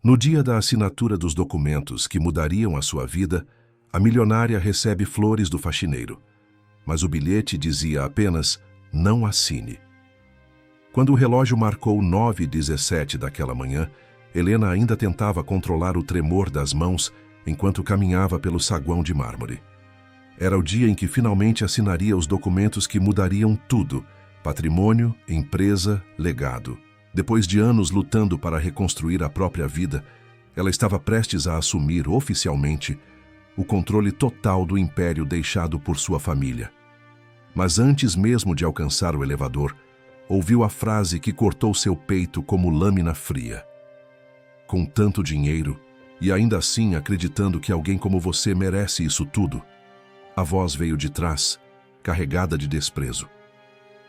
No dia da assinatura dos documentos que mudariam a sua vida, a milionária recebe flores do faxineiro. Mas o bilhete dizia apenas: não assine. Quando o relógio marcou 9h17 daquela manhã, Helena ainda tentava controlar o tremor das mãos enquanto caminhava pelo saguão de mármore. Era o dia em que finalmente assinaria os documentos que mudariam tudo: patrimônio, empresa, legado. Depois de anos lutando para reconstruir a própria vida, ela estava prestes a assumir oficialmente o controle total do império deixado por sua família. Mas antes mesmo de alcançar o elevador, ouviu a frase que cortou seu peito como lâmina fria. Com tanto dinheiro, e ainda assim acreditando que alguém como você merece isso tudo? A voz veio de trás, carregada de desprezo.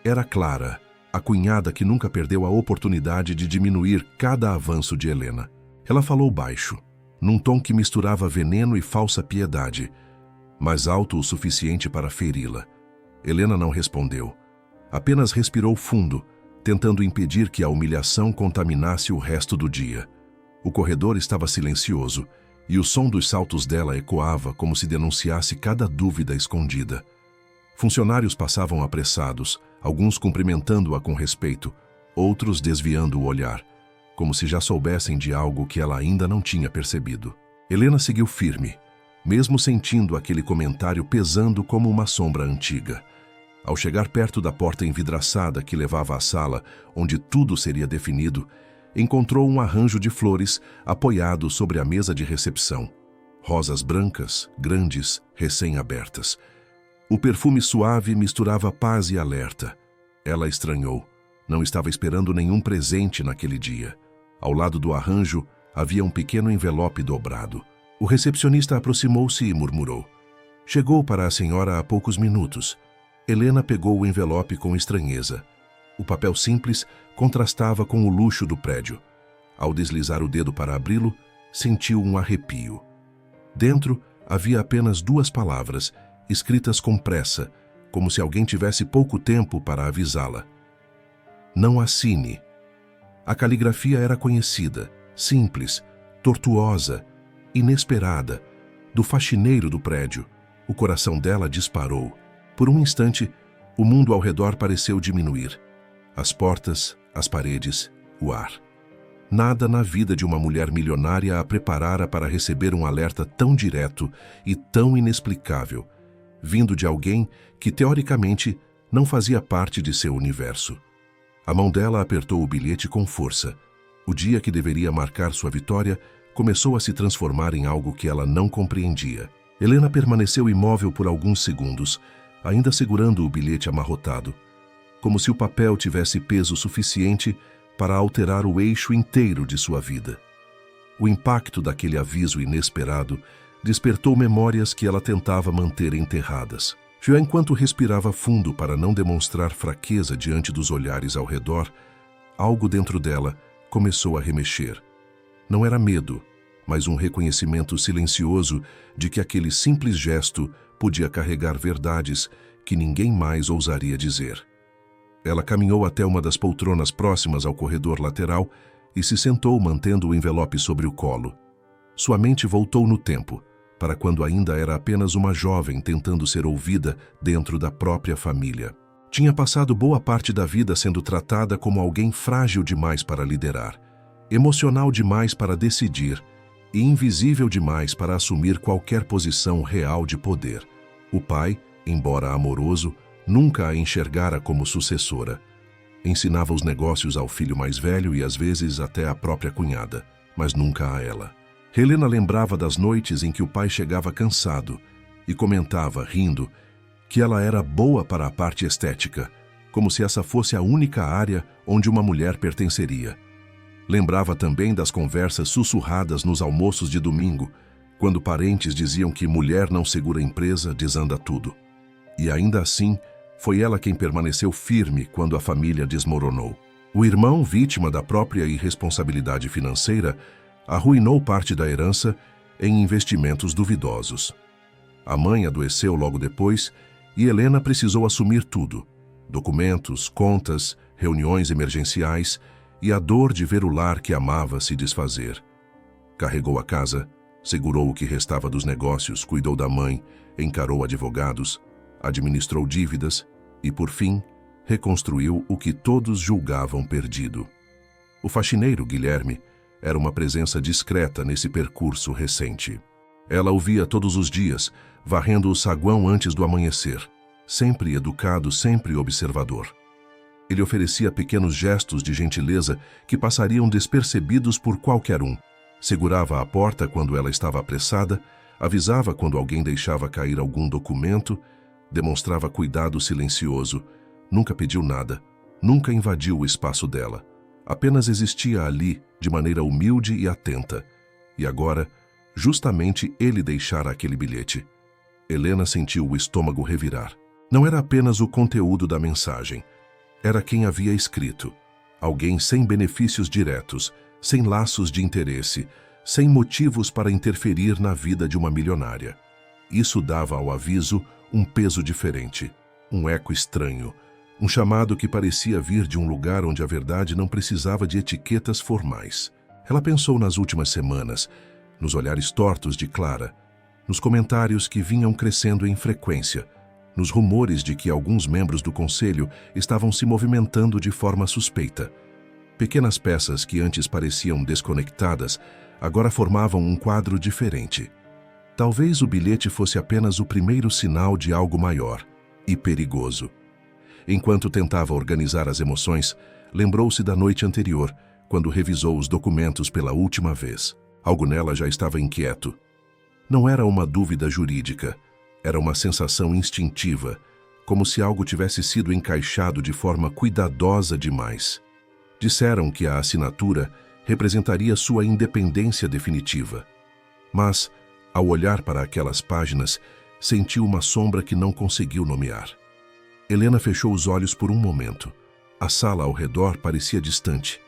Era Clara, a cunhada que nunca perdeu a oportunidade de diminuir cada avanço de Helena. Ela falou baixo, num tom que misturava veneno e falsa piedade, mas alto o suficiente para feri-la. Helena não respondeu. Apenas respirou fundo, tentando impedir que a humilhação contaminasse o resto do dia. O corredor estava silencioso, e o som dos saltos dela ecoava como se denunciasse cada dúvida escondida. Funcionários passavam apressados, alguns cumprimentando-a com respeito, outros desviando o olhar, como se já soubessem de algo que ela ainda não tinha percebido. Helena seguiu firme, mesmo sentindo aquele comentário pesando como uma sombra antiga. Ao chegar perto da porta envidraçada que levava à sala, onde tudo seria definido, encontrou um arranjo de flores apoiado sobre a mesa de recepção. Rosas brancas, grandes, recém-abertas. O perfume suave misturava paz e alerta. Ela estranhou. Não estava esperando nenhum presente naquele dia. Ao lado do arranjo, havia um pequeno envelope dobrado. O recepcionista aproximou-se e murmurou: "Chegou para a senhora há poucos minutos." Helena pegou o envelope com estranheza. O papel simples contrastava com o luxo do prédio. Ao deslizar o dedo para abri-lo, sentiu um arrepio. Dentro havia apenas 2 palavras, escritas com pressa, como se alguém tivesse pouco tempo para avisá-la. Não assine. A caligrafia era conhecida, simples, tortuosa, inesperada, do faxineiro do prédio. O coração dela disparou. Por um instante, o mundo ao redor pareceu diminuir. As portas, as paredes, o ar. Nada na vida de uma mulher milionária a preparara para receber um alerta tão direto e tão inexplicável, vindo de alguém que, teoricamente, não fazia parte de seu universo. A mão dela apertou o bilhete com força. O dia que deveria marcar sua vitória começou a se transformar em algo que ela não compreendia. Helena permaneceu imóvel por alguns segundos, ainda segurando o bilhete amarrotado, como se o papel tivesse peso suficiente para alterar o eixo inteiro de sua vida. O impacto daquele aviso inesperado despertou memórias que ela tentava manter enterradas. Já enquanto respirava fundo para não demonstrar fraqueza diante dos olhares ao redor, algo dentro dela começou a remexer. Não era medo, mas um reconhecimento silencioso de que aquele simples gesto podia carregar verdades que ninguém mais ousaria dizer. Ela caminhou até uma das poltronas próximas ao corredor lateral e se sentou mantendo o envelope sobre o colo. Sua mente voltou no tempo, para quando ainda era apenas uma jovem tentando ser ouvida dentro da própria família. Tinha passado boa parte da vida sendo tratada como alguém frágil demais para liderar, emocional demais para decidir e invisível demais para assumir qualquer posição real de poder. O pai, embora amoroso, nunca a enxergara como sucessora. Ensinava os negócios ao filho mais velho e às vezes até à própria cunhada, mas nunca a ela. Helena lembrava das noites em que o pai chegava cansado e comentava, rindo, que ela era boa para a parte estética, como se essa fosse a única área onde uma mulher pertenceria. Lembrava também das conversas sussurradas nos almoços de domingo, quando parentes diziam que mulher não segura empresa, desanda tudo. E ainda assim, foi ela quem permaneceu firme quando a família desmoronou. O irmão, vítima da própria irresponsabilidade financeira, arruinou parte da herança em investimentos duvidosos. A mãe adoeceu logo depois e Helena precisou assumir tudo: documentos, contas, reuniões emergenciais e a dor de ver o lar que amava se desfazer. Carregou a casa, segurou o que restava dos negócios, cuidou da mãe, encarou advogados, administrou dívidas e, por fim, reconstruiu o que todos julgavam perdido. O faxineiro, Guilherme, era uma presença discreta nesse percurso recente. Ela o via todos os dias, varrendo o saguão antes do amanhecer, sempre educado, sempre observador. Ele oferecia pequenos gestos de gentileza que passariam despercebidos por qualquer um. Segurava a porta quando ela estava apressada, avisava quando alguém deixava cair algum documento, demonstrava cuidado silencioso, nunca pediu nada, nunca invadiu o espaço dela. Apenas existia ali, de maneira humilde e atenta. E agora, justamente ele deixara aquele bilhete. Helena sentiu o estômago revirar. Não era apenas o conteúdo da mensagem. Era quem havia escrito. Alguém sem benefícios diretos, sem laços de interesse, sem motivos para interferir na vida de uma milionária. Isso dava ao aviso um peso diferente, um eco estranho, um chamado que parecia vir de um lugar onde a verdade não precisava de etiquetas formais. Ela pensou nas últimas semanas, nos olhares tortos de Clara, nos comentários que vinham crescendo em frequência, nos rumores de que alguns membros do conselho estavam se movimentando de forma suspeita. Pequenas peças que antes pareciam desconectadas, agora formavam um quadro diferente. Talvez o bilhete fosse apenas o primeiro sinal de algo maior e perigoso. Enquanto tentava organizar as emoções, lembrou-se da noite anterior, quando revisou os documentos pela última vez. Algo nela já estava inquieto. Não era uma dúvida jurídica, era uma sensação instintiva, como se algo tivesse sido encaixado de forma cuidadosa demais. Disseram que a assinatura representaria sua independência definitiva. Mas, ao olhar para aquelas páginas, sentiu uma sombra que não conseguiu nomear. Helena fechou os olhos por um momento. A sala ao redor parecia distante.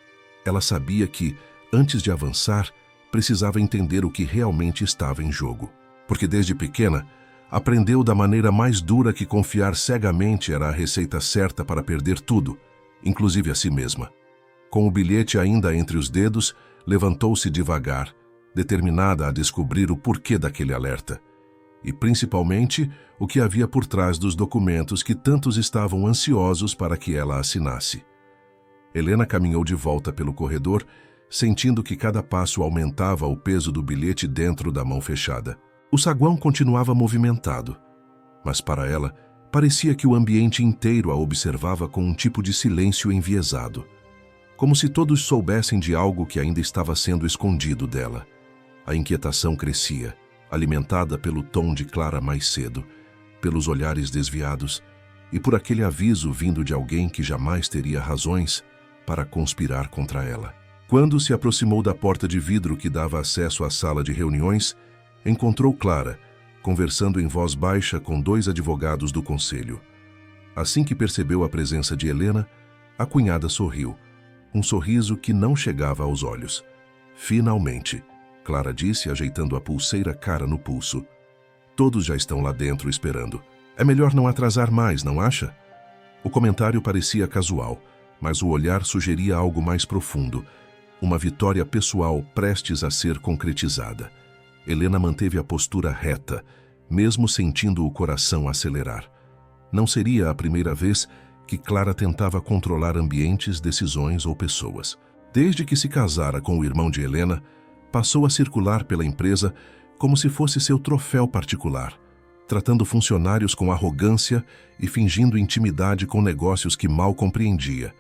Ela sabia que, antes de avançar, precisava entender o que realmente estava em jogo. Porque desde pequena, aprendeu da maneira mais dura que confiar cegamente era a receita certa para perder tudo, inclusive a si mesma. Com o bilhete ainda entre os dedos, levantou-se devagar, determinada a descobrir o porquê daquele alerta. E, principalmente, o que havia por trás dos documentos que tantos estavam ansiosos para que ela assinasse. Helena caminhou de volta pelo corredor, sentindo que cada passo aumentava o peso do bilhete dentro da mão fechada. O saguão continuava movimentado, mas para ela, parecia que o ambiente inteiro a observava com um tipo de silêncio enviesado, como se todos soubessem de algo que ainda estava sendo escondido dela. A inquietação crescia, alimentada pelo tom de Clara mais cedo, pelos olhares desviados e por aquele aviso vindo de alguém que jamais teria razões para conspirar contra ela. Quando se aproximou da porta de vidro que dava acesso à sala de reuniões, encontrou Clara, conversando em voz baixa com 2 advogados do conselho. Assim que percebeu a presença de Helena, a cunhada sorriu, um sorriso que não chegava aos olhos. Finalmente, Clara disse, ajeitando a pulseira cara no pulso. Todos já estão lá dentro esperando. É melhor não atrasar mais, não acha? O comentário parecia casual, mas o olhar sugeria algo mais profundo, uma vitória pessoal prestes a ser concretizada. Helena manteve a postura reta, mesmo sentindo o coração acelerar. Não seria a primeira vez que Clara tentava controlar ambientes, decisões ou pessoas. Desde que se casara com o irmão de Helena, passou a circular pela empresa como se fosse seu troféu particular, tratando funcionários com arrogância e fingindo intimidade com negócios que mal compreendia.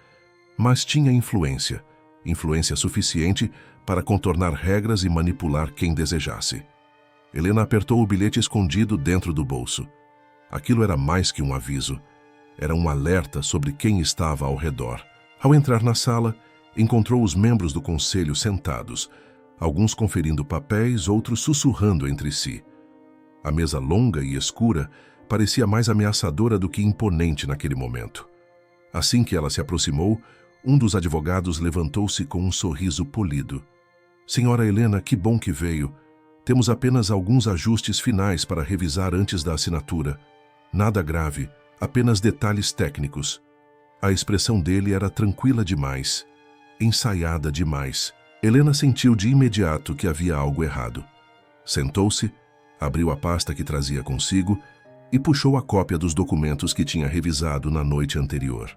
Mas tinha influência suficiente para contornar regras e manipular quem desejasse. Helena apertou o bilhete escondido dentro do bolso. Aquilo era mais que um aviso. Era um alerta sobre quem estava ao redor. Ao entrar na sala, encontrou os membros do conselho sentados, alguns conferindo papéis, outros sussurrando entre si. A mesa longa e escura parecia mais ameaçadora do que imponente naquele momento. Assim que ela se aproximou, um dos advogados levantou-se com um sorriso polido. Senhora Helena, que bom que veio. Temos apenas alguns ajustes finais para revisar antes da assinatura. Nada grave, apenas detalhes técnicos. A expressão dele era tranquila demais, ensaiada demais. Helena sentiu de imediato que havia algo errado. Sentou-se, abriu a pasta que trazia consigo e puxou a cópia dos documentos que tinha revisado na noite anterior.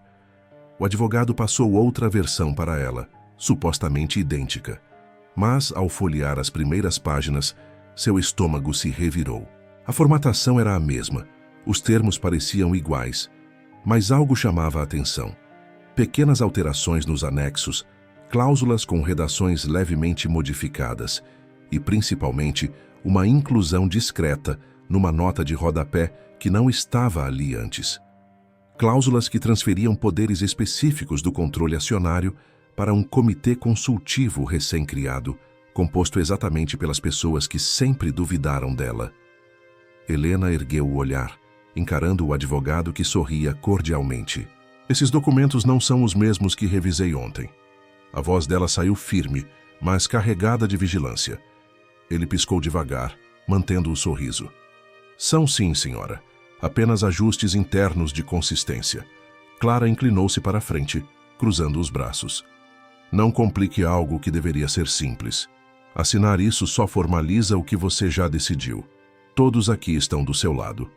O advogado passou outra versão para ela, supostamente idêntica. Mas, ao folhear as primeiras páginas, seu estômago se revirou. A formatação era a mesma, os termos pareciam iguais, mas algo chamava a atenção. Pequenas alterações nos anexos, cláusulas com redações levemente modificadas e, principalmente, uma inclusão discreta numa nota de rodapé que não estava ali antes. Cláusulas que transferiam poderes específicos do controle acionário para um comitê consultivo recém-criado, composto exatamente pelas pessoas que sempre duvidaram dela. Helena ergueu o olhar, encarando o advogado que sorria cordialmente. Esses documentos não são os mesmos que revisei ontem. A voz dela saiu firme, mas carregada de vigilância. Ele piscou devagar, mantendo o sorriso. São sim, senhora. Apenas ajustes internos de consistência. Clara inclinou-se para a frente, cruzando os braços. Não complique algo que deveria ser simples. Assinar isso só formaliza o que você já decidiu. Todos aqui estão do seu lado.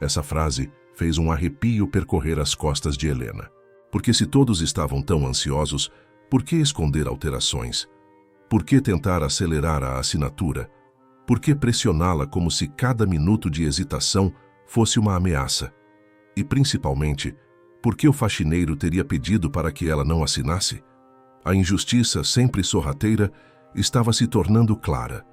Essa frase fez um arrepio percorrer as costas de Helena. Porque se todos estavam tão ansiosos, por que esconder alterações? Por que tentar acelerar a assinatura? Por que pressioná-la como se cada minuto de hesitação fosse uma ameaça? E, principalmente, por que o faxineiro teria pedido para que ela não assinasse? A injustiça, sempre sorrateira, estava se tornando clara.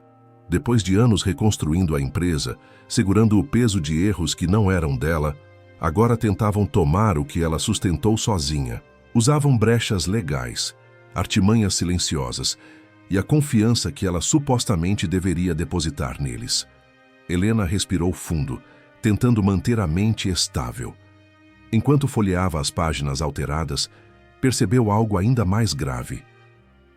Depois de anos reconstruindo a empresa, segurando o peso de erros que não eram dela, agora tentavam tomar o que ela sustentou sozinha. Usavam brechas legais, artimanhas silenciosas e a confiança que ela supostamente deveria depositar neles. Helena respirou fundo, tentando manter a mente estável. Enquanto folheava as páginas alteradas, percebeu algo ainda mais grave.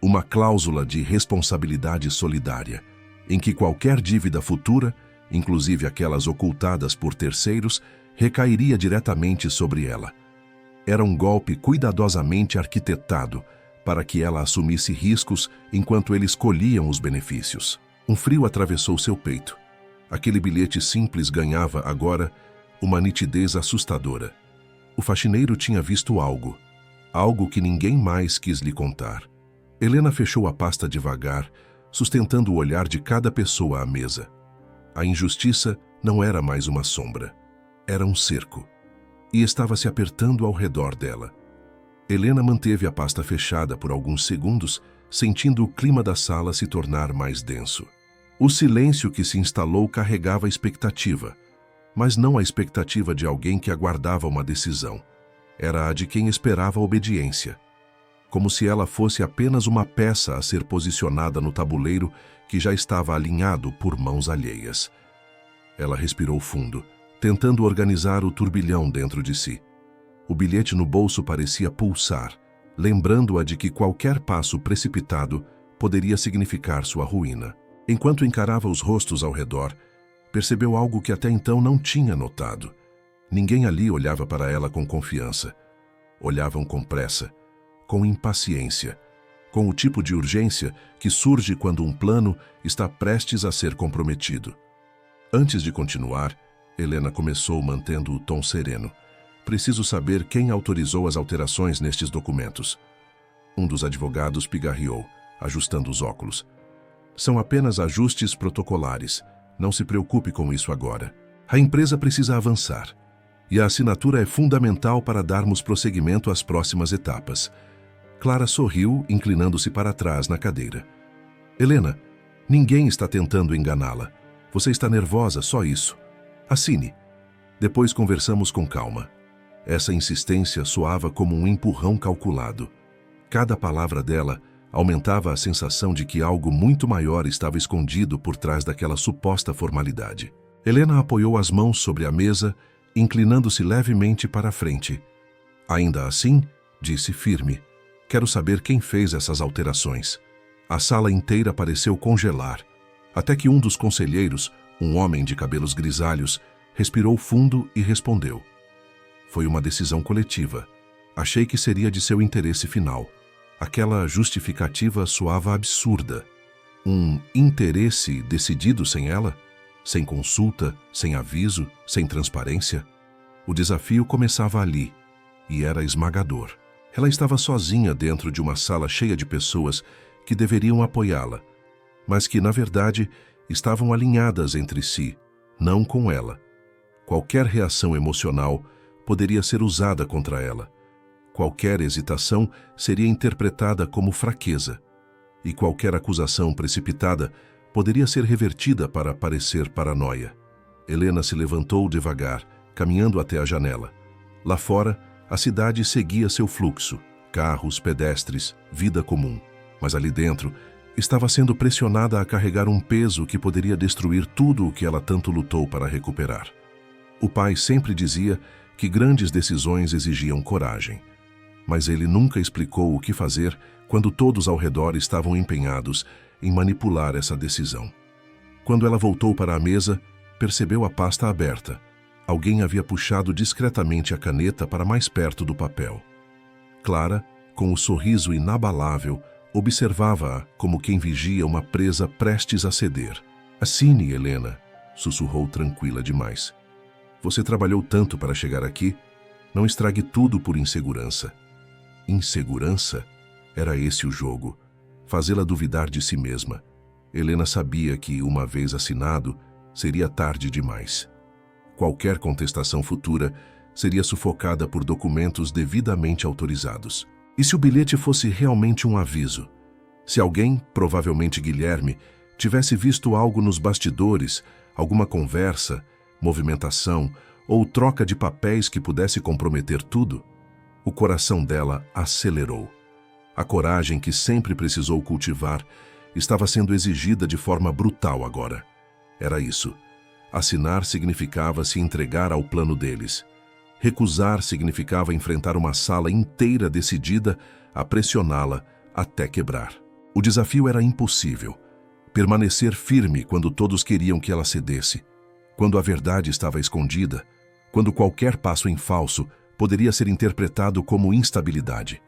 Uma cláusula de responsabilidade solidária, em que qualquer dívida futura, inclusive aquelas ocultadas por terceiros, recairia diretamente sobre ela. Era um golpe cuidadosamente arquitetado para que ela assumisse riscos enquanto eles colhiam os benefícios. Um frio atravessou seu peito. Aquele bilhete simples ganhava, agora, uma nitidez assustadora. O faxineiro tinha visto algo que ninguém mais quis lhe contar. Helena fechou a pasta devagar, sustentando o olhar de cada pessoa à mesa. A injustiça não era mais uma sombra. Era um cerco. E estava se apertando ao redor dela. Helena manteve a pasta fechada por alguns segundos, sentindo o clima da sala se tornar mais denso. O silêncio que se instalou carregava expectativa, mas não a expectativa de alguém que aguardava uma decisão. Era a de quem esperava obediência. Como se ela fosse apenas uma peça a ser posicionada no tabuleiro que já estava alinhado por mãos alheias. Ela respirou fundo, tentando organizar o turbilhão dentro de si. O bilhete no bolso parecia pulsar, lembrando-a de que qualquer passo precipitado poderia significar sua ruína. Enquanto encarava os rostos ao redor, percebeu algo que até então não tinha notado. Ninguém ali olhava para ela com confiança. Olhavam com pressa, com impaciência, com o tipo de urgência que surge quando um plano está prestes a ser comprometido. Antes de continuar, Helena começou mantendo o tom sereno. Preciso saber quem autorizou as alterações nestes documentos. Um dos advogados pigarreou, ajustando os óculos. São apenas ajustes protocolares. Não se preocupe com isso agora. A empresa precisa avançar. E a assinatura é fundamental para darmos prosseguimento às próximas etapas. Clara sorriu, inclinando-se para trás na cadeira. Helena, ninguém está tentando enganá-la. Você está nervosa, só isso. Assine. Depois conversamos com calma. Essa insistência soava como um empurrão calculado. Cada palavra dela aumentava a sensação de que algo muito maior estava escondido por trás daquela suposta formalidade. Helena apoiou as mãos sobre a mesa, inclinando-se levemente para a frente. Ainda assim, disse firme, quero saber quem fez essas alterações. A sala inteira pareceu congelar, até que um dos conselheiros, um homem de cabelos grisalhos, respirou fundo e respondeu. Foi uma decisão coletiva. Achei que seria de seu interesse final. Aquela justificativa soava absurda. Um interesse decidido sem ela? Sem consulta, sem aviso, sem transparência? O desafio começava ali, e era esmagador. Ela estava sozinha dentro de uma sala cheia de pessoas que deveriam apoiá-la, mas que, na verdade, estavam alinhadas entre si, não com ela. Qualquer reação emocional poderia ser usada contra ela. Qualquer hesitação seria interpretada como fraqueza. E qualquer acusação precipitada poderia ser revertida para parecer paranoia. Helena se levantou devagar, caminhando até a janela. Lá fora, a cidade seguia seu fluxo, carros, pedestres, vida comum. Mas ali dentro, estava sendo pressionada a carregar um peso que poderia destruir tudo o que ela tanto lutou para recuperar. O pai sempre dizia que grandes decisões exigiam coragem. Mas ele nunca explicou o que fazer quando todos ao redor estavam empenhados em manipular essa decisão. Quando ela voltou para a mesa, percebeu a pasta aberta. Alguém havia puxado discretamente a caneta para mais perto do papel. Clara, com o sorriso inabalável, observava-a como quem vigia uma presa prestes a ceder. "Assine, Helena", sussurrou tranquila demais. "Você trabalhou tanto para chegar aqui. Não estrague tudo por insegurança." Insegurança? Era esse o jogo. Fazê-la duvidar de si mesma. Helena sabia que, uma vez assinado, seria tarde demais. Qualquer contestação futura seria sufocada por documentos devidamente autorizados. E se o bilhete fosse realmente um aviso? Se alguém, provavelmente Guilherme, tivesse visto algo nos bastidores, alguma conversa, movimentação ou troca de papéis que pudesse comprometer tudo? O coração dela acelerou. A coragem que sempre precisou cultivar estava sendo exigida de forma brutal agora. Era isso. Assinar significava se entregar ao plano deles. Recusar significava enfrentar uma sala inteira decidida a pressioná-la até quebrar. O desafio era impossível. Permanecer firme quando todos queriam que ela cedesse, quando a verdade estava escondida, quando qualquer passo em falso poderia ser interpretado como instabilidade.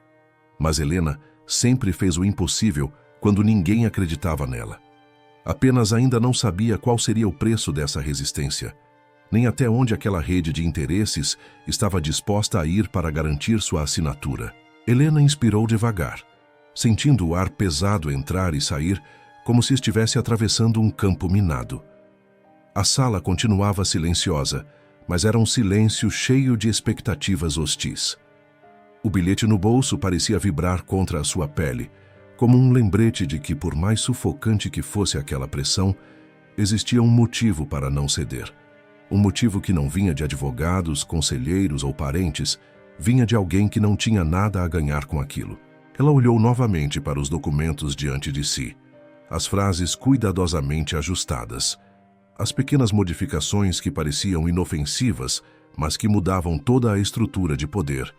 Mas Helena sempre fez o impossível quando ninguém acreditava nela. Apenas ainda não sabia qual seria o preço dessa resistência, nem até onde aquela rede de interesses estava disposta a ir para garantir sua assinatura. Helena inspirou devagar, sentindo o ar pesado entrar e sair, como se estivesse atravessando um campo minado. A sala continuava silenciosa, mas era um silêncio cheio de expectativas hostis. O bilhete no bolso parecia vibrar contra a sua pele, como um lembrete de que, por mais sufocante que fosse aquela pressão, existia um motivo para não ceder. Um motivo que não vinha de advogados, conselheiros ou parentes, vinha de alguém que não tinha nada a ganhar com aquilo. Ela olhou novamente para os documentos diante de si, as frases cuidadosamente ajustadas, as pequenas modificações que pareciam inofensivas, mas que mudavam toda a estrutura de poder,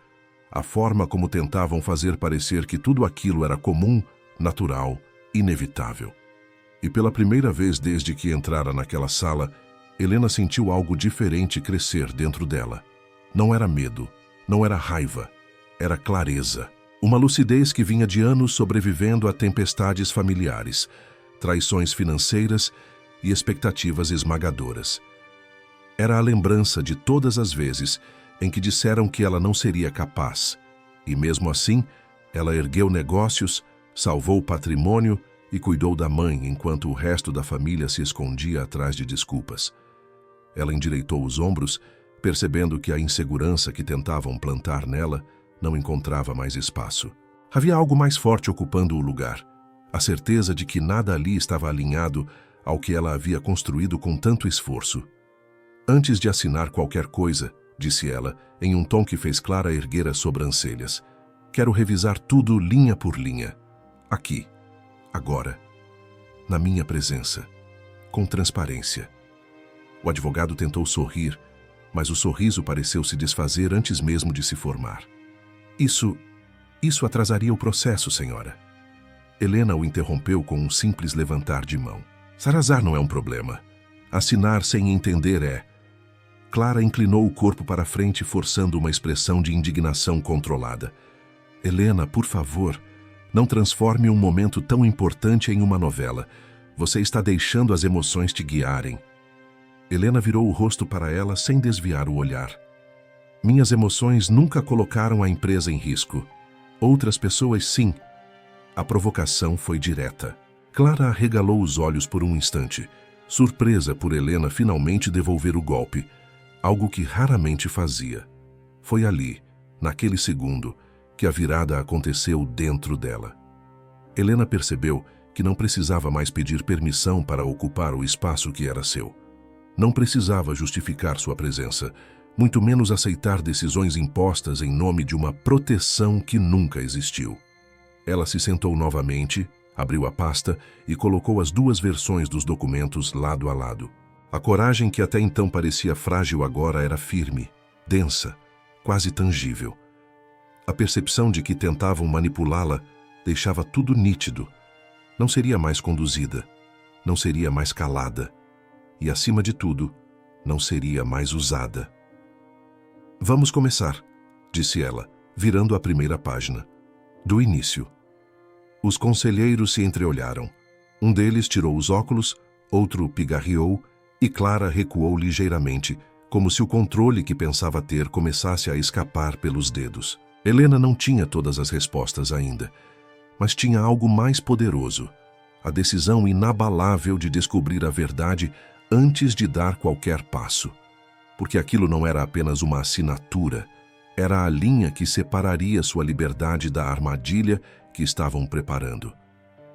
a forma como tentavam fazer parecer que tudo aquilo era comum, natural, inevitável. E pela primeira vez desde que entrara naquela sala, Helena sentiu algo diferente crescer dentro dela. Não era medo, não era raiva, era clareza. Uma lucidez que vinha de anos sobrevivendo a tempestades familiares, traições financeiras e expectativas esmagadoras. Era a lembrança de todas as vezes em que disseram que ela não seria capaz, e mesmo assim, ela ergueu negócios, salvou patrimônio e cuidou da mãe enquanto o resto da família se escondia atrás de desculpas. Ela endireitou os ombros, percebendo que a insegurança que tentavam plantar nela não encontrava mais espaço. Havia algo mais forte ocupando o lugar, a certeza de que nada ali estava alinhado ao que ela havia construído com tanto esforço. "Antes de assinar qualquer coisa", disse ela, em um tom que fez Clara erguer as sobrancelhas, "quero revisar tudo linha por linha. Aqui, agora, na minha presença, com transparência." O advogado tentou sorrir, mas o sorriso pareceu se desfazer antes mesmo de se formar. Isso atrasaria o processo, senhora." Helena o interrompeu com um simples levantar de mão. "Salazar não é um problema. Assinar sem entender é." Clara inclinou o corpo para frente, forçando uma expressão de indignação controlada. "Helena, por favor, Não transforme um momento tão importante em uma novela. Você está deixando as emoções te guiarem. Helena virou o rosto para ela sem desviar o olhar. Minhas emoções nunca colocaram a empresa em risco. Outras pessoas, sim. A provocação foi direta. Clara arregalou os olhos por um instante, surpresa por Helena finalmente devolver o golpe, algo que raramente fazia. Foi ali, naquele segundo, que a virada aconteceu dentro dela. Helena percebeu que não precisava mais pedir permissão para ocupar o espaço que era seu. Não precisava justificar sua presença, muito menos aceitar decisões impostas em nome de uma proteção que nunca existiu. Ela se sentou novamente, abriu a pasta e colocou as duas versões dos documentos lado a lado. A coragem que até então parecia frágil agora era firme, densa, quase tangível. A percepção de que tentavam manipulá-la deixava tudo nítido. Não seria mais conduzida, não seria mais calada e, acima de tudo, não seria mais usada. Vamos começar, disse ela, virando a primeira página. Do início. Os conselheiros se entreolharam. Um deles tirou os óculos, outro pigarreou e Clara recuou ligeiramente, como se o controle que pensava ter começasse a escapar pelos dedos. Helena não tinha todas as respostas ainda, mas tinha algo mais poderoso: a decisão inabalável de descobrir a verdade antes de dar qualquer passo. Porque aquilo não era apenas uma assinatura, era a linha que separaria sua liberdade da armadilha que estavam preparando.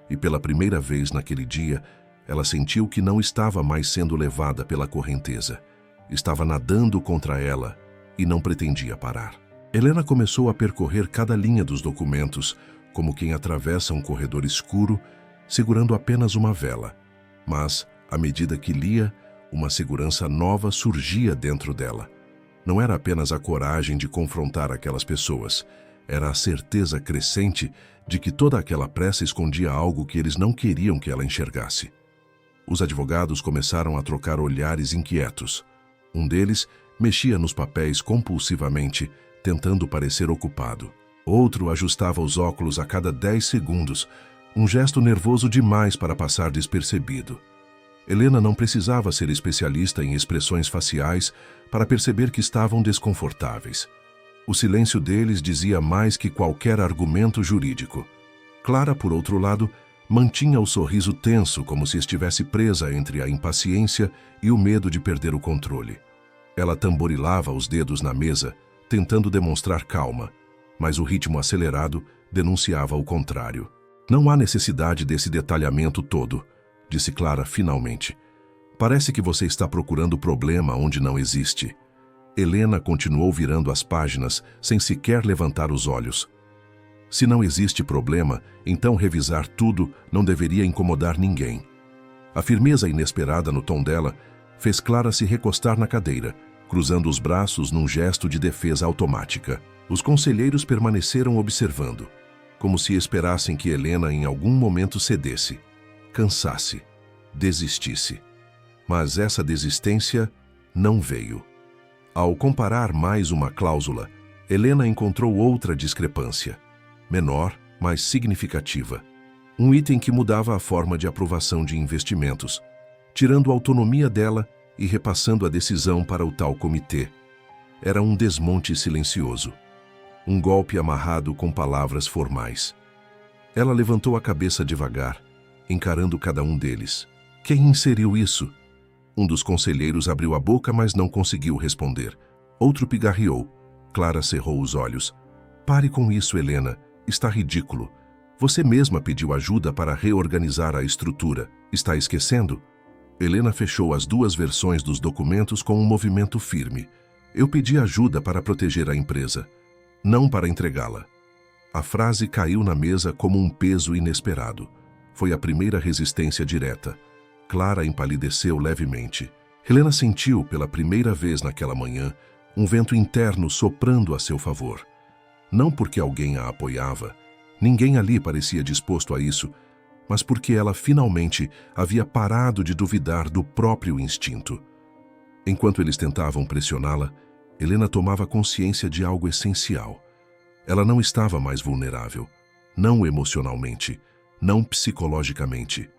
E pela primeira vez naquele dia, ela sentiu que não estava mais sendo levada pela correnteza. Estava nadando contra ela e não pretendia parar. Helena começou a percorrer cada linha dos documentos, como quem atravessa um corredor escuro, segurando apenas uma vela. Mas, à medida que lia, uma segurança nova surgia dentro dela. Não era apenas a coragem de confrontar aquelas pessoas, era a certeza crescente de que toda aquela pressa escondia algo que eles não queriam que ela enxergasse. Os advogados começaram a trocar olhares inquietos. Um deles mexia nos papéis compulsivamente, tentando parecer ocupado. Outro ajustava os óculos a cada 10 segundos, um gesto nervoso demais para passar despercebido. Helena não precisava ser especialista em expressões faciais para perceber que estavam desconfortáveis. O silêncio deles dizia mais que qualquer argumento jurídico. Clara, por outro lado, mantinha o sorriso tenso, como se estivesse presa entre a impaciência e o medo de perder o controle. Ela tamborilava os dedos na mesa, tentando demonstrar calma, mas o ritmo acelerado denunciava o contrário. Não há necessidade desse detalhamento todo, disse Clara finalmente. Parece que você está procurando problema onde não existe. Helena continuou virando as páginas sem sequer levantar os olhos. Se não existe problema, então revisar tudo não deveria incomodar ninguém. A firmeza inesperada no tom dela fez Clara se recostar na cadeira, cruzando os braços num gesto de defesa automática. Os conselheiros permaneceram observando, como se esperassem que Helena em algum momento cedesse, cansasse, desistisse. Mas essa desistência não veio. Ao comparar mais uma cláusula, Helena encontrou outra discrepância, menor, mas significativa. Um item que mudava a forma de aprovação de investimentos, tirando a autonomia dela e repassando a decisão para o tal comitê. Era um desmonte silencioso, um golpe amarrado com palavras formais. Ela levantou a cabeça devagar, encarando cada um deles. Quem inseriu isso? Um dos conselheiros abriu a boca, mas não conseguiu responder. Outro pigarreou. Clara cerrou os olhos. Pare com isso, Helena. Está ridículo. Você mesma pediu ajuda para reorganizar a estrutura. Está esquecendo? Helena fechou as duas versões dos documentos com um movimento firme. Eu pedi ajuda para proteger a empresa, não para entregá-la. A frase caiu na mesa como um peso inesperado. Foi a primeira resistência direta. Clara empalideceu levemente. Helena sentiu, pela primeira vez naquela manhã, um vento interno soprando a seu favor. Não porque alguém a apoiava, ninguém ali parecia disposto a isso, mas porque ela finalmente havia parado de duvidar do próprio instinto. Enquanto eles tentavam pressioná-la, Helena tomava consciência de algo essencial. Ela não estava mais vulnerável. não emocionalmente, não psicologicamente.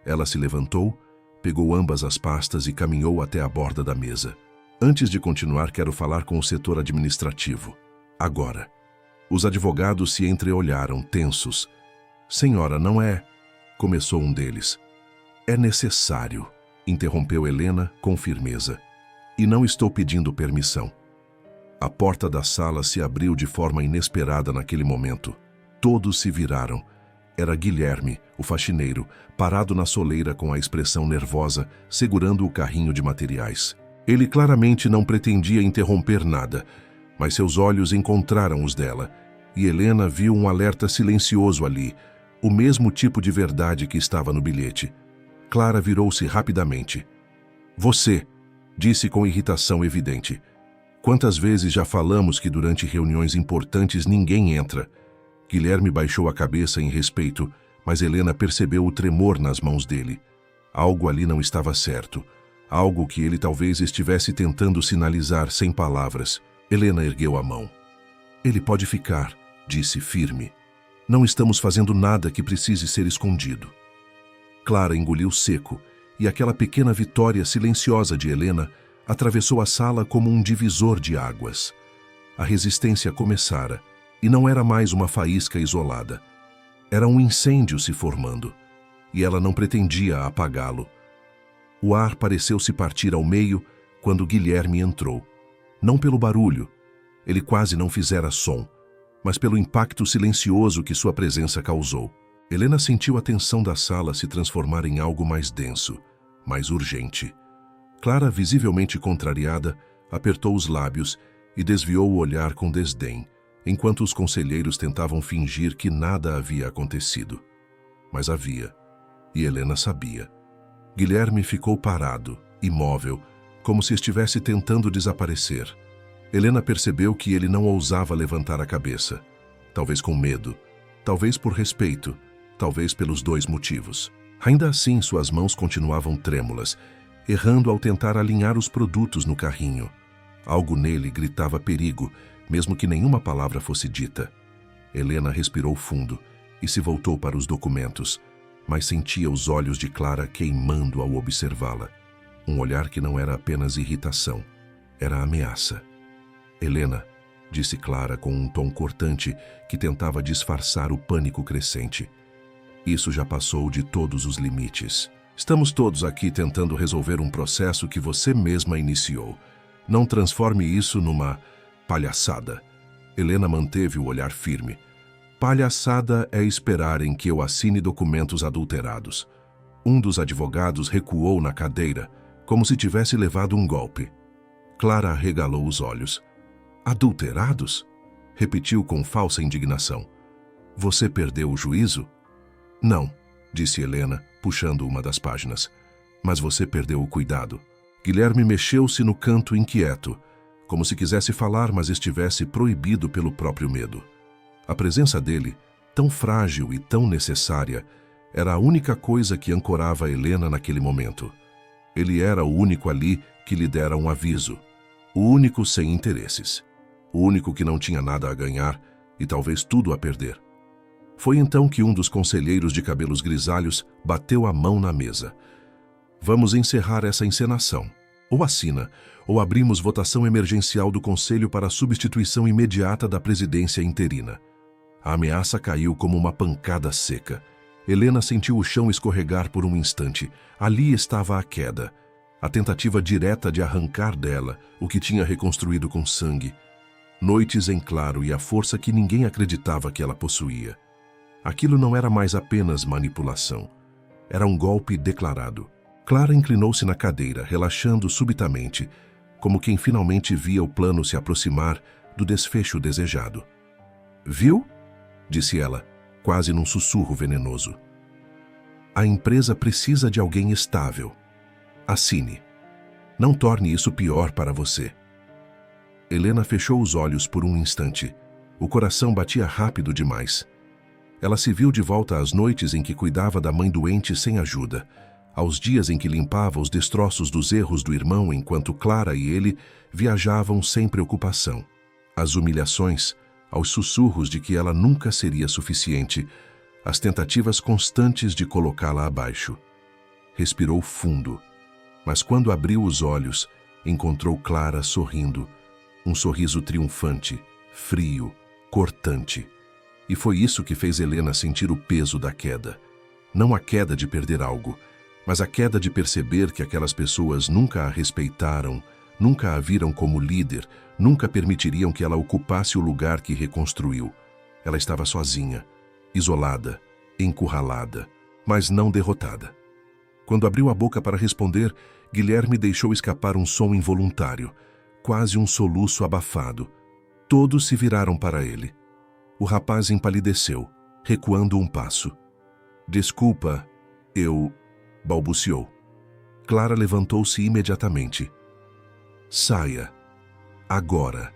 Ela se levantou, pegou ambas as pastas e caminhou até a borda da mesa. Antes de continuar, quero falar com o setor administrativo. Agora. Os advogados se entreolharam, tensos. Senhora, não é... Começou um deles. É necessário, interrompeu Helena com firmeza. E não estou pedindo permissão. A porta da sala se abriu de forma inesperada naquele momento. Todos se viraram. Era Guilherme, o faxineiro, parado na soleira com a expressão nervosa, segurando o carrinho de materiais. Ele claramente não pretendia interromper nada, mas seus olhos encontraram os dela, e Helena viu um alerta silencioso ali, o mesmo tipo de verdade que estava no bilhete. Clara virou-se rapidamente. Você, disse com irritação evidente. Quantas vezes já falamos que durante reuniões importantes ninguém entra? Guilherme baixou a cabeça em respeito, mas Helena percebeu o tremor nas mãos dele. Algo ali não estava certo. Algo que ele talvez estivesse tentando sinalizar sem palavras. Helena ergueu a mão. Ele pode ficar, disse firme. Não estamos fazendo nada que precise ser escondido. Clara engoliu seco, e aquela pequena vitória silenciosa de Helena atravessou a sala como um divisor de águas. A resistência começara, e não era mais uma faísca isolada. Era um incêndio se formando, e ela não pretendia apagá-lo. O ar pareceu se partir ao meio quando Guilherme entrou. Não pelo barulho, ele quase não fizera som, mas pelo impacto silencioso que sua presença causou. Helena sentiu a tensão da sala se transformar em algo mais denso, mais urgente. Clara, visivelmente contrariada, apertou os lábios e desviou o olhar com desdém, enquanto os conselheiros tentavam fingir que nada havia acontecido. Mas havia, e Helena sabia. Guilherme ficou parado, imóvel, como se estivesse tentando desaparecer. Helena percebeu que ele não ousava levantar a cabeça. Talvez com medo, talvez por respeito, talvez pelos dois motivos. Ainda assim, suas mãos continuavam trêmulas, errando ao tentar alinhar os produtos no carrinho. Algo nele gritava perigo, mesmo que nenhuma palavra fosse dita. Helena respirou fundo e se voltou para os documentos, mas sentia os olhos de Clara queimando ao observá-la. Um olhar que não era apenas irritação, era ameaça. Helena, disse Clara com um tom cortante que tentava disfarçar o pânico crescente. Isso já passou de todos os limites. Estamos todos aqui tentando resolver um processo que você mesma iniciou. Não transforme isso numa palhaçada. Helena manteve o olhar firme. Palhaçada é esperarem que eu assine documentos adulterados. Um dos advogados recuou na cadeira, como se tivesse levado um golpe. Clara arregalou os olhos. Adulterados? Repetiu com falsa indignação. Você perdeu o juízo? Não, disse Helena, puxando uma das páginas. Mas você perdeu o cuidado. Guilherme mexeu-se no canto inquieto, como se quisesse falar, mas estivesse proibido pelo próprio medo. A presença dele, tão frágil e tão necessária, era a única coisa que ancorava Helena naquele momento. Ele era o único ali que lhe dera um aviso, o único sem interesses, o único que não tinha nada a ganhar e talvez tudo a perder. Foi então que um dos conselheiros de cabelos grisalhos bateu a mão na mesa. Vamos encerrar essa encenação. Ou assina, ou abrimos votação emergencial do Conselho para a substituição imediata da presidência interina. A ameaça caiu como uma pancada seca. Helena sentiu o chão escorregar por um instante. Ali estava a queda, a tentativa direta de arrancar dela o que tinha reconstruído com sangue. Noites em claro e a força que ninguém acreditava que ela possuía. Aquilo não era mais apenas manipulação. Era um golpe declarado. Clara inclinou-se na cadeira, relaxando subitamente, como quem finalmente via o plano se aproximar do desfecho desejado. Viu? Disse ela, quase num sussurro venenoso. A empresa precisa de alguém estável. Assine. Não torne isso pior para você. Helena fechou os olhos por um instante. O coração batia rápido demais. Ela se viu de volta às noites em que cuidava da mãe doente sem ajuda, aos dias em que limpava os destroços dos erros do irmão enquanto Clara e ele viajavam sem preocupação. As humilhações, aos sussurros de que ela nunca seria suficiente, às tentativas constantes de colocá-la abaixo. Respirou fundo, mas quando abriu os olhos, encontrou Clara sorrindo, um sorriso triunfante, frio, cortante. E foi isso que fez Helena sentir o peso da queda. Não a queda de perder algo, mas a queda de perceber que aquelas pessoas nunca a respeitaram, nunca a viram como líder, nunca permitiriam que ela ocupasse o lugar que reconstruiu. Ela estava sozinha, isolada, encurralada, mas não derrotada. Quando abriu a boca para responder, Guilherme deixou escapar um som involuntário, quase um soluço abafado. Todos se viraram para ele. O rapaz empalideceu, recuando um passo. "Desculpa, eu..." balbuciou. Clara levantou-se imediatamente. "Saia. Agora."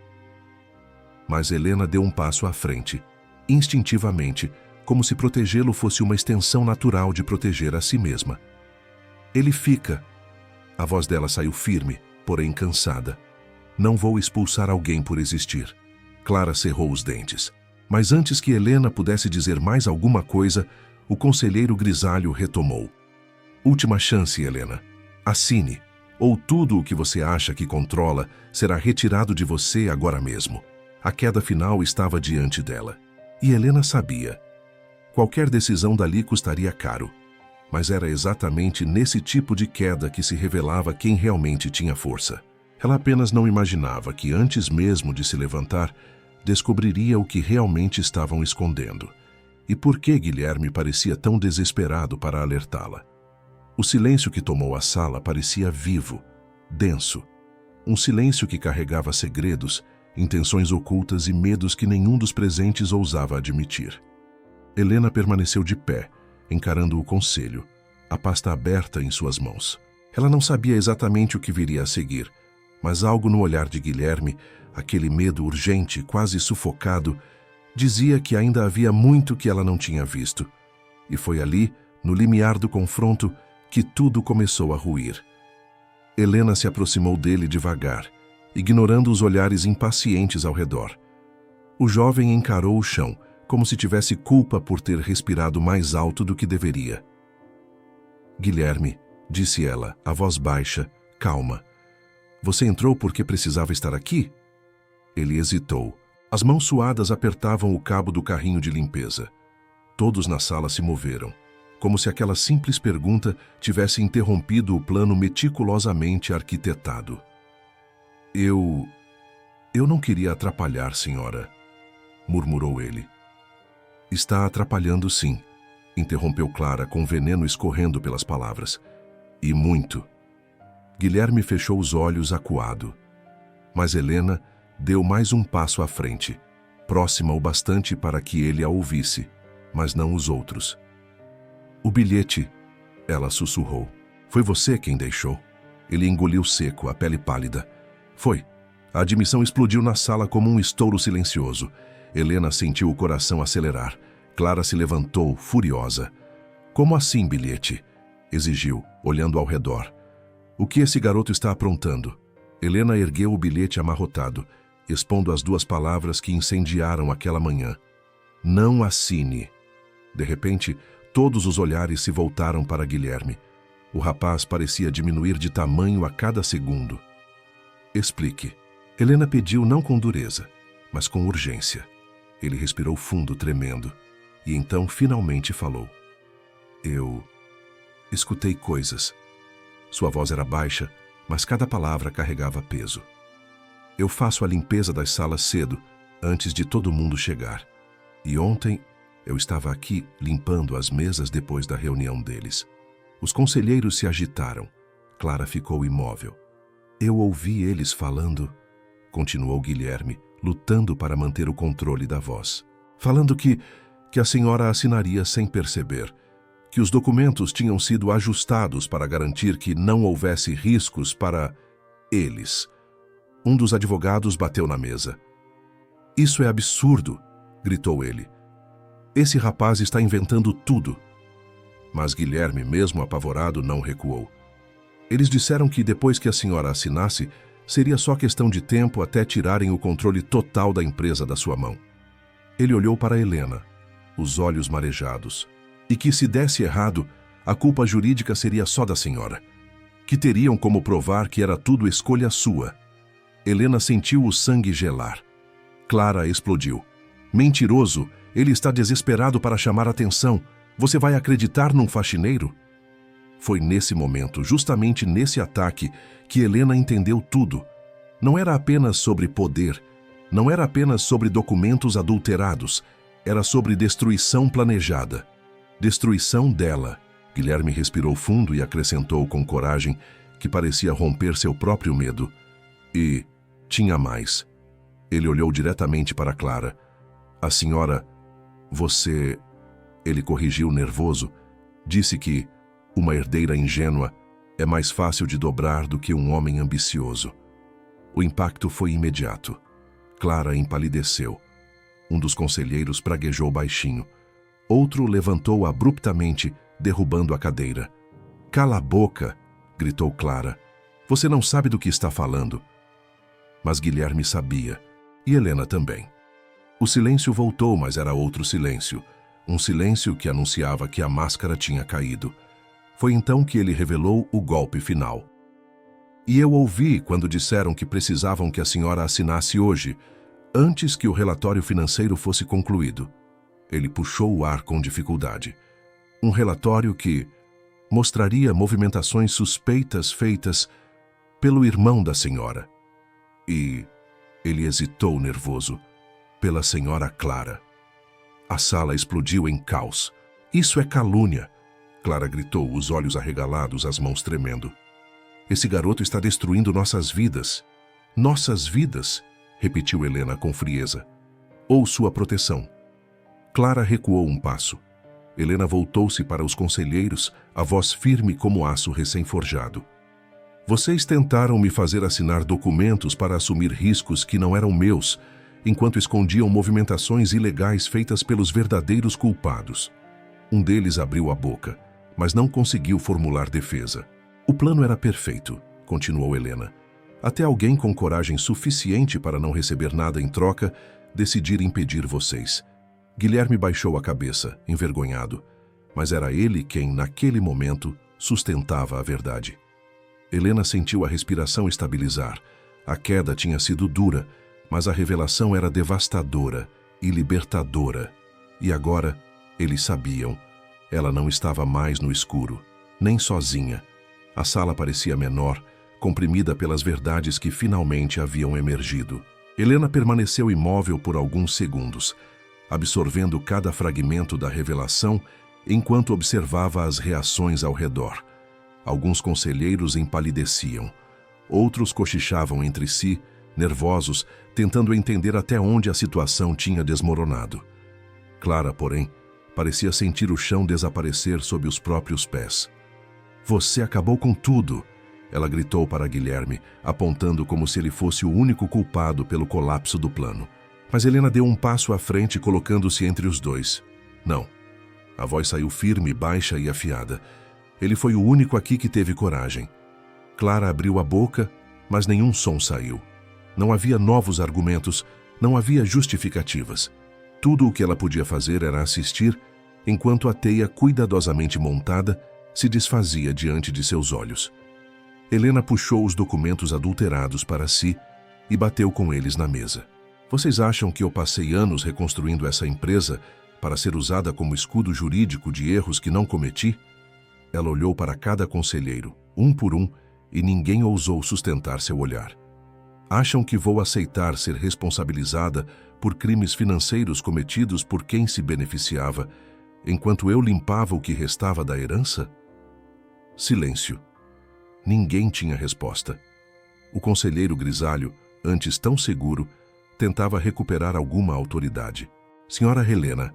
Mas Helena deu um passo à frente, instintivamente, como se protegê-lo fosse uma extensão natural de proteger a si mesma. "Ele fica." A voz dela saiu firme, porém cansada. "Não vou expulsar alguém por existir." Clara cerrou os dentes. Mas antes que Helena pudesse dizer mais alguma coisa, o conselheiro grisalho retomou. "Última chance, Helena. Assine, ou tudo o que você acha que controla será retirado de você agora mesmo." A queda final estava diante dela. E Helena sabia. Qualquer decisão dali custaria caro. Mas era exatamente nesse tipo de queda que se revelava quem realmente tinha força. Ela apenas não imaginava que, antes mesmo de se levantar, descobriria o que realmente estavam escondendo. E por que Guilherme parecia tão desesperado para alertá-la? O silêncio que tomou a sala parecia vivo, denso. Um silêncio que carregava segredos, intenções ocultas e medos que nenhum dos presentes ousava admitir. Helena permaneceu de pé, encarando o conselho, a pasta aberta em suas mãos. Ela não sabia exatamente o que viria a seguir, mas algo no olhar de Guilherme, aquele medo urgente, quase sufocado, dizia que ainda havia muito que ela não tinha visto. E foi ali, no limiar do confronto, que tudo começou a ruir. Helena se aproximou dele devagar, ignorando os olhares impacientes ao redor. O jovem encarou o chão, como se tivesse culpa por ter respirado mais alto do que deveria. "Guilherme", disse ela, a voz baixa, calma. "Você entrou porque precisava estar aqui?" Ele hesitou. As mãos suadas apertavam o cabo do carrinho de limpeza. Todos na sala se moveram, como se aquela simples pergunta tivesse interrompido o plano meticulosamente arquitetado. Eu não queria atrapalhar, senhora", murmurou ele. "Está atrapalhando, sim", interrompeu Clara com veneno escorrendo pelas palavras. "E muito." Guilherme fechou os olhos acuado. Mas Helena deu mais um passo à frente, próxima o bastante para que ele a ouvisse, mas não os outros. "O bilhete", ela sussurrou. "Foi você quem deixou?" Ele engoliu seco, a pele pálida. "Foi." A admissão explodiu na sala como um estouro silencioso. Helena sentiu o coração acelerar. Clara se levantou, furiosa. "Como assim, bilhete?" exigiu, olhando ao redor. "O que esse garoto está aprontando?" Helena ergueu o bilhete amarrotado, expondo as duas palavras que incendiaram aquela manhã. "Não assine." De repente, todos os olhares se voltaram para Guilherme. O rapaz parecia diminuir de tamanho a cada segundo. "Explique." Helena pediu não com dureza, mas com urgência. Ele respirou fundo, tremendo, e então finalmente falou. "Eu escutei coisas." Sua voz era baixa, mas cada palavra carregava peso. "Eu faço a limpeza das salas cedo, antes de todo mundo chegar. E ontem eu estava aqui limpando as mesas depois da reunião deles. Os conselheiros se agitaram. Clara ficou imóvel. Eu ouvi eles falando", continuou Guilherme, lutando para manter o controle da voz. "Falando que a senhora assinaria sem perceber, que os documentos tinham sido ajustados para garantir que não houvesse riscos para eles." Um dos advogados bateu na mesa. "Isso é absurdo", gritou ele. "Esse rapaz está inventando tudo." Mas Guilherme, mesmo apavorado, não recuou. "Eles disseram que depois que a senhora assinasse, seria só questão de tempo até tirarem o controle total da empresa da sua mão." Ele olhou para Helena, os olhos marejados, e que se desse errado, a culpa jurídica seria só da senhora. Que teriam como provar que era tudo escolha sua. Helena sentiu o sangue gelar. Clara explodiu. Mentiroso, ele está desesperado para chamar atenção. Você vai acreditar num faxineiro? Foi nesse momento, justamente nesse ataque, que Helena entendeu tudo. Não era apenas sobre poder, não era apenas sobre documentos adulterados, era sobre destruição planejada. Destruição dela. Guilherme respirou fundo e acrescentou com coragem que parecia romper seu próprio medo. E tinha mais. Ele olhou diretamente para Clara. A senhora... Você... Ele corrigiu nervoso. Disse que uma herdeira ingênua é mais fácil de dobrar do que um homem ambicioso. O impacto foi imediato. Clara empalideceu. Um dos conselheiros praguejou baixinho. Outro levantou abruptamente, derrubando a cadeira. "Cala a boca!" gritou Clara. "Você não sabe do que está falando." Mas Guilherme sabia, e Helena também. O silêncio voltou, mas era outro silêncio. Um silêncio que anunciava que a máscara tinha caído. Foi então que ele revelou o golpe final. "E eu ouvi quando disseram que precisavam que a senhora assinasse hoje, antes que o relatório financeiro fosse concluído." Ele puxou o ar com dificuldade. "Um relatório que mostraria movimentações suspeitas feitas pelo irmão da senhora." E ele hesitou nervoso. "Pela senhora Clara." A sala explodiu em caos. "Isso é calúnia!" Clara gritou, os olhos arregalados, as mãos tremendo. "Esse garoto está destruindo nossas vidas." "Nossas vidas?" repetiu Helena com frieza. "Ou sua proteção." Clara recuou um passo. Helena voltou-se para os conselheiros, a voz firme como aço recém-forjado. "Vocês tentaram me fazer assinar documentos para assumir riscos que não eram meus, enquanto escondiam movimentações ilegais feitas pelos verdadeiros culpados." Um deles abriu a boca, mas não conseguiu formular defesa. "O plano era perfeito", continuou Helena, "até alguém com coragem suficiente para não receber nada em troca decidir impedir vocês." Guilherme baixou a cabeça, envergonhado, mas era ele quem, naquele momento, sustentava a verdade. Helena sentiu a respiração estabilizar. A queda tinha sido dura, mas a revelação era devastadora e libertadora. E agora, eles sabiam. Ela não estava mais no escuro, nem sozinha. A sala parecia menor, comprimida pelas verdades que finalmente haviam emergido. Helena permaneceu imóvel por alguns segundos, absorvendo cada fragmento da revelação enquanto observava as reações ao redor. Alguns conselheiros empalideciam. Outros cochichavam entre si, nervosos, tentando entender até onde a situação tinha desmoronado. Clara, porém, parecia sentir o chão desaparecer sob os próprios pés. "Você acabou com tudo!" ela gritou para Guilherme, apontando como se ele fosse o único culpado pelo colapso do plano. Mas Helena deu um passo à frente, colocando-se entre os dois. "Não." A voz saiu firme, baixa e afiada. "Ele foi o único aqui que teve coragem." Clara abriu a boca, mas nenhum som saiu. Não havia novos argumentos, não havia justificativas. Tudo o que ela podia fazer era assistir, enquanto a teia cuidadosamente montada se desfazia diante de seus olhos. Helena puxou os documentos adulterados para si e bateu com eles na mesa. "Vocês acham que eu passei anos reconstruindo essa empresa para ser usada como escudo jurídico de erros que não cometi?" Ela olhou para cada conselheiro, um por um, e ninguém ousou sustentar seu olhar. "Acham que vou aceitar ser responsabilizada por crimes financeiros cometidos por quem se beneficiava, enquanto eu limpava o que restava da herança?" Silêncio. Ninguém tinha resposta. O conselheiro grisalho, antes tão seguro, tentava recuperar alguma autoridade. "Senhora Helena,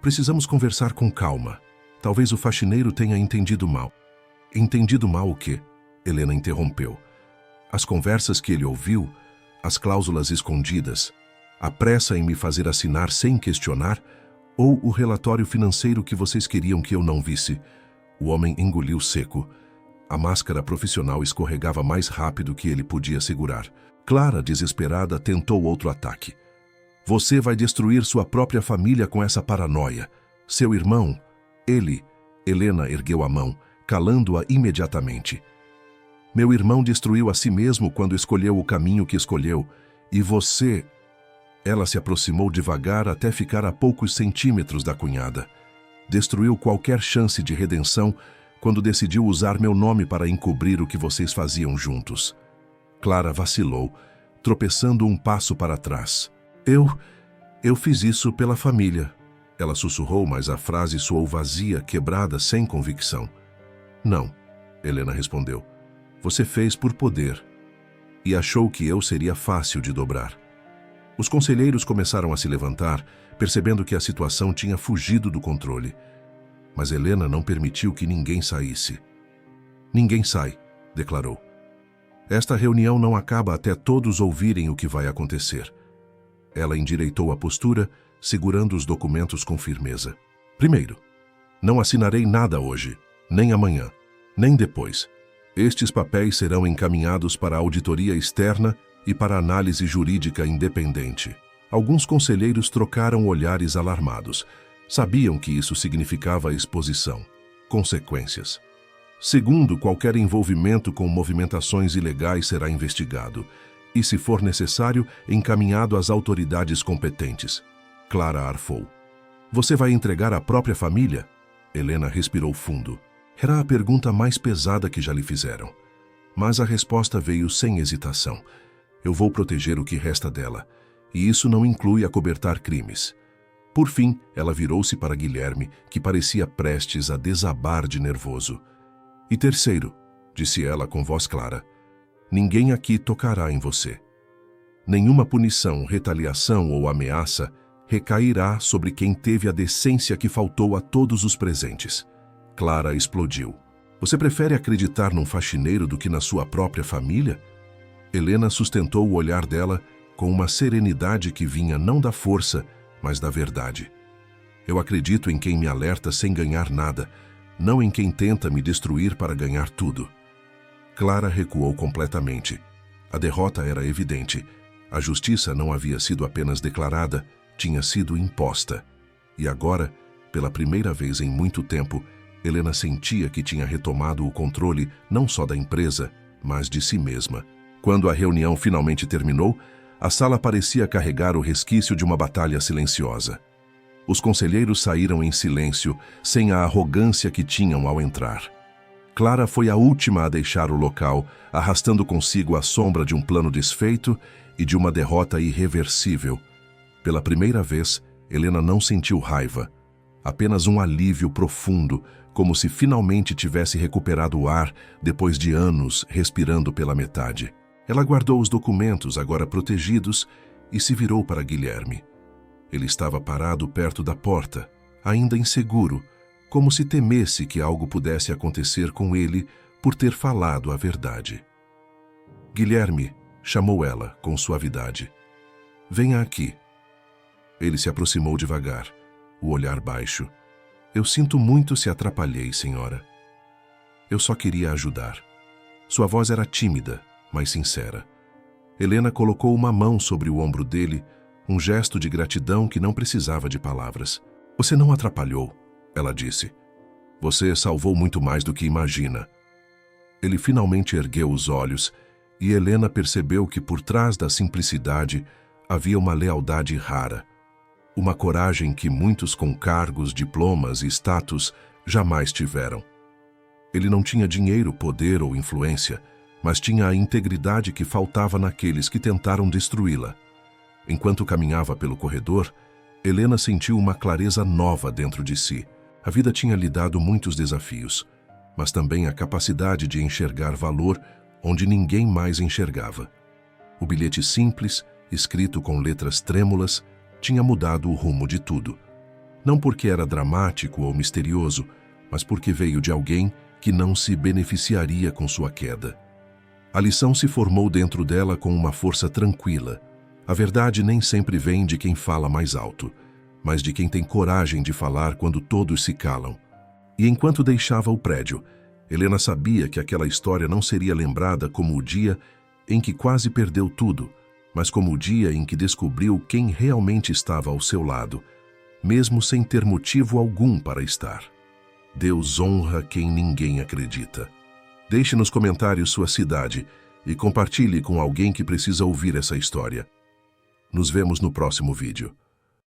precisamos conversar com calma. Talvez o faxineiro tenha entendido mal." "Entendido mal o quê?" Helena interrompeu. "As conversas que ele ouviu, as cláusulas escondidas, a pressa em me fazer assinar sem questionar, ou o relatório financeiro que vocês queriam que eu não visse?" O homem engoliu seco. A máscara profissional escorregava mais rápido que ele podia segurar. Clara, desesperada, tentou outro ataque. Você vai destruir sua própria família com essa paranoia. Seu irmão, ele... Helena ergueu a mão, calando-a imediatamente. Meu irmão destruiu a si mesmo quando escolheu o caminho que escolheu. E você... Ela se aproximou devagar até ficar a poucos centímetros da cunhada. Destruiu qualquer chance de redenção quando decidiu usar meu nome para encobrir o que vocês faziam juntos. Clara vacilou, tropeçando um passo para trás. Eu fiz isso pela família. Ela sussurrou, mas a frase soou vazia, quebrada, sem convicção. Não, Helena respondeu. Você fez por poder. E achou que eu seria fácil de dobrar. Os conselheiros começaram a se levantar, percebendo que a situação tinha fugido do controle. Mas Helena não permitiu que ninguém saísse. Ninguém sai, declarou. Esta reunião não acaba até todos ouvirem o que vai acontecer. Ela endireitou a postura, segurando os documentos com firmeza. Primeiro, não assinarei nada hoje, nem amanhã, nem depois. Estes papéis serão encaminhados para a auditoria externa e para a análise jurídica independente. Alguns conselheiros trocaram olhares alarmados. Sabiam que isso significava exposição, consequências. Segundo, qualquer envolvimento com movimentações ilegais será investigado e, se for necessário, encaminhado às autoridades competentes. Clara arfou. Você vai entregar a própria família? Helena respirou fundo. Era a pergunta mais pesada que já lhe fizeram. Mas a resposta veio sem hesitação. Eu vou proteger o que resta dela, e isso não inclui acobertar crimes. Por fim, ela virou-se para Guilherme, que parecia prestes a desabar de nervoso. E terceiro, disse ela com voz clara, ninguém aqui tocará em você. Nenhuma punição, retaliação ou ameaça recairá sobre quem teve a decência que faltou a todos os presentes. Clara explodiu. Você prefere acreditar num faxineiro do que na sua própria família? Helena sustentou o olhar dela com uma serenidade que vinha não da força, mas da verdade. Eu acredito em quem me alerta sem ganhar nada, não em quem tenta me destruir para ganhar tudo. Clara recuou completamente. A derrota era evidente. A justiça não havia sido apenas declarada, tinha sido imposta. E agora, pela primeira vez em muito tempo, Helena sentia que tinha retomado o controle não só da empresa, mas de si mesma. Quando a reunião finalmente terminou, a sala parecia carregar o resquício de uma batalha silenciosa. Os conselheiros saíram em silêncio, sem a arrogância que tinham ao entrar. Clara foi a última a deixar o local, arrastando consigo a sombra de um plano desfeito e de uma derrota irreversível. Pela primeira vez, Helena não sentiu raiva, apenas um alívio profundo, como se finalmente tivesse recuperado o ar depois de anos respirando pela metade. Ela guardou os documentos, agora protegidos, e se virou para Guilherme. Ele estava parado perto da porta, ainda inseguro, como se temesse que algo pudesse acontecer com ele por ter falado a verdade. Guilherme, chamou ela com suavidade. Venha aqui. Ele se aproximou devagar, o olhar baixo. Eu sinto muito se atrapalhei, senhora. Eu só queria ajudar. Sua voz era tímida, mas sincera. Helena colocou uma mão sobre o ombro dele, um gesto de gratidão que não precisava de palavras. Você não atrapalhou, ela disse. Você salvou muito mais do que imagina. Ele finalmente ergueu os olhos e Helena percebeu que por trás da simplicidade havia uma lealdade rara, uma coragem que muitos com cargos, diplomas e status jamais tiveram. Ele não tinha dinheiro, poder ou influência, mas tinha a integridade que faltava naqueles que tentaram destruí-la. Enquanto caminhava pelo corredor, Helena sentiu uma clareza nova dentro de si. A vida tinha lhe dado muitos desafios, mas também a capacidade de enxergar valor onde ninguém mais enxergava. O bilhete simples, escrito com letras trêmulas, tinha mudado o rumo de tudo. Não porque era dramático ou misterioso, mas porque veio de alguém que não se beneficiaria com sua queda. A lição se formou dentro dela com uma força tranquila. A verdade nem sempre vem de quem fala mais alto, mas de quem tem coragem de falar quando todos se calam. E enquanto deixava o prédio, Helena sabia que aquela história não seria lembrada como o dia em que quase perdeu tudo, mas como o dia em que descobriu quem realmente estava ao seu lado, mesmo sem ter motivo algum para estar. Deus honra quem ninguém acredita. Deixe nos comentários sua cidade e compartilhe com alguém que precisa ouvir essa história. Nos vemos no próximo vídeo.